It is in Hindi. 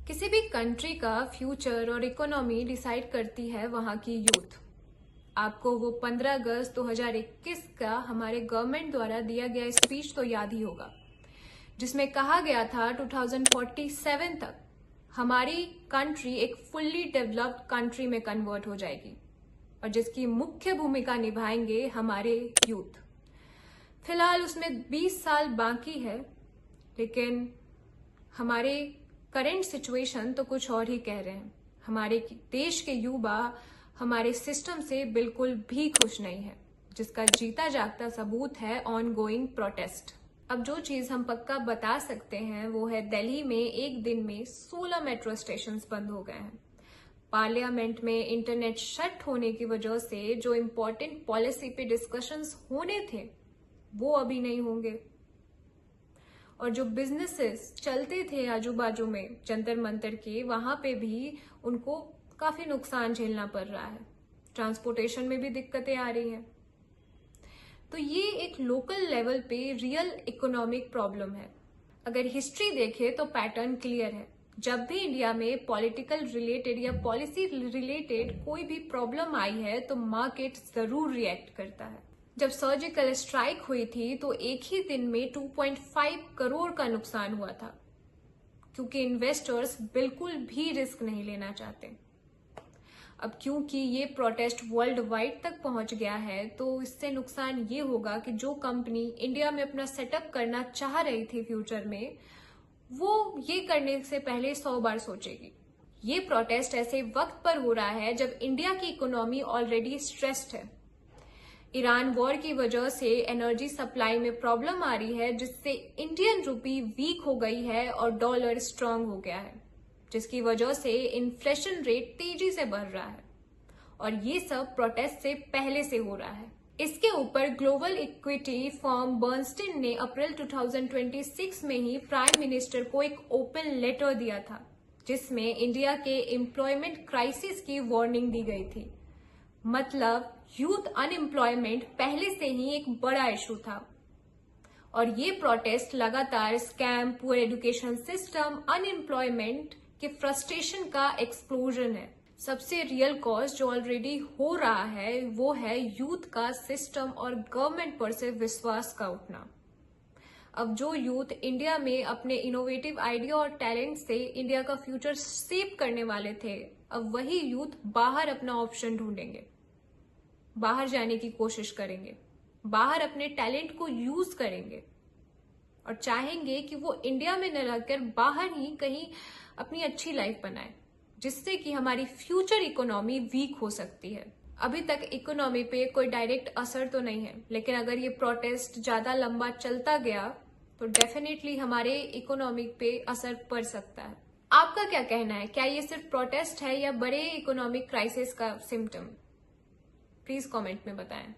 किसी भी कंट्री का फ्यूचर और इकोनॉमी डिसाइड करती है वहां की यूथ। आपको वो 15 अगस्त 2021 का हमारे गवर्नमेंट द्वारा दिया गया स्पीच तो याद ही होगा, जिसमें कहा गया था 2047 तक हमारी कंट्री एक फुल्ली डेवलप्ड कंट्री में कन्वर्ट हो जाएगी और जिसकी मुख्य भूमिका निभाएंगे हमारे यूथ। फिलहाल उसमें 20 साल बाकी है, लेकिन हमारे करंट सिचुएशन तो कुछ और ही कह रहे हैं। हमारे देश के युवा हमारे सिस्टम से बिल्कुल भी खुश नहीं है, जिसका जीता जागता सबूत है ऑनगोइंग प्रोटेस्ट। अब जो चीज हम पक्का बता सकते हैं वो है दिल्ली में एक दिन में 16 मेट्रो स्टेशन बंद हो गए हैं। पार्लियामेंट में इंटरनेट शट होने की वजह से जो इम्पोर्टेंट पॉलिसी पे डिस्कशंस होने थे वो अभी नहीं होंगे, और जो बिजनेसेस चलते थे आजू बाजू में जंतर मंतर के, वहां पे भी उनको काफी नुकसान झेलना पड़ रहा है। ट्रांसपोर्टेशन में भी दिक्कतें आ रही हैं। तो ये एक लोकल लेवल पे रियल इकोनॉमिक प्रॉब्लम है। अगर हिस्ट्री देखे तो पैटर्न क्लियर है। जब भी इंडिया में पॉलिटिकल रिलेटेड या पॉलिसी रिलेटेड कोई भी प्रॉब्लम आई है तो मार्केट जरूर रिएक्ट करता है। जब सर्जिकल स्ट्राइक हुई थी तो एक ही दिन में 2.5 करोड़ का नुकसान हुआ था, क्योंकि इन्वेस्टर्स बिल्कुल भी रिस्क नहीं लेना चाहते। अब क्योंकि ये प्रोटेस्ट वर्ल्ड वाइड तक पहुंच गया है तो इससे नुकसान ये होगा कि जो कंपनी इंडिया में अपना सेटअप करना चाह रही थी फ्यूचर में, वो ये करने से पहले 100 बार सोचेगी। ये प्रोटेस्ट ऐसे वक्त पर हो रहा है जब इंडिया की इकोनॉमी ऑलरेडी स्ट्रेस्ड है। ईरान वॉर की वजह से एनर्जी सप्लाई में प्रॉब्लम आ रही है, जिससे इंडियन रुपी वीक हो गई है और डॉलर स्ट्रांग हो गया है, जिसकी वजह से इन्फ्लेशन रेट तेजी से बढ़ रहा है। और ये सब प्रोटेस्ट से पहले से हो रहा है। इसके ऊपर ग्लोबल इक्विटी फर्म बर्नस्टीन ने अप्रैल 2026 में ही प्राइम मिनिस्टर को एक ओपन लेटर दिया था, जिसमें इंडिया के एम्प्लॉयमेंट क्राइसिस की वार्निंग दी गई थी। मतलब यूथ अनएम्प्लॉयमेंट पहले से ही एक बड़ा इशू था, और ये प्रोटेस्ट लगातार scam, poor education system, unemployment के फ्रस्ट्रेशन का एक्सप्लोजन है। सबसे रियल कॉज जो ऑलरेडी हो रहा है वो है यूथ का सिस्टम और गवर्नमेंट पर से विश्वास का उठना। अब जो यूथ इंडिया में अपने इनोवेटिव आइडिया और टैलेंट से इंडिया का फ्यूचर शेप करने वाले थे, अब वही यूथ बाहर अपना ऑप्शन ढूंढेंगे, बाहर जाने की कोशिश करेंगे, बाहर अपने टैलेंट को यूज करेंगे और चाहेंगे कि वो इंडिया में न रहकर बाहर ही कहीं अपनी अच्छी लाइफ बनाए, जिससे कि हमारी फ्यूचर इकोनॉमी वीक हो सकती है। अभी तक इकोनॉमी पे कोई डायरेक्ट असर तो नहीं है, लेकिन अगर ये प्रोटेस्ट ज्यादा लंबा चलता गया तो डेफिनेटली हमारे इकोनॉमी पे असर पड़ सकता है। आपका क्या कहना है? क्या ये सिर्फ प्रोटेस्ट है या बड़े इकोनॉमिक क्राइसिस का सिम्टम? प्लीज कमेंट में बताएं।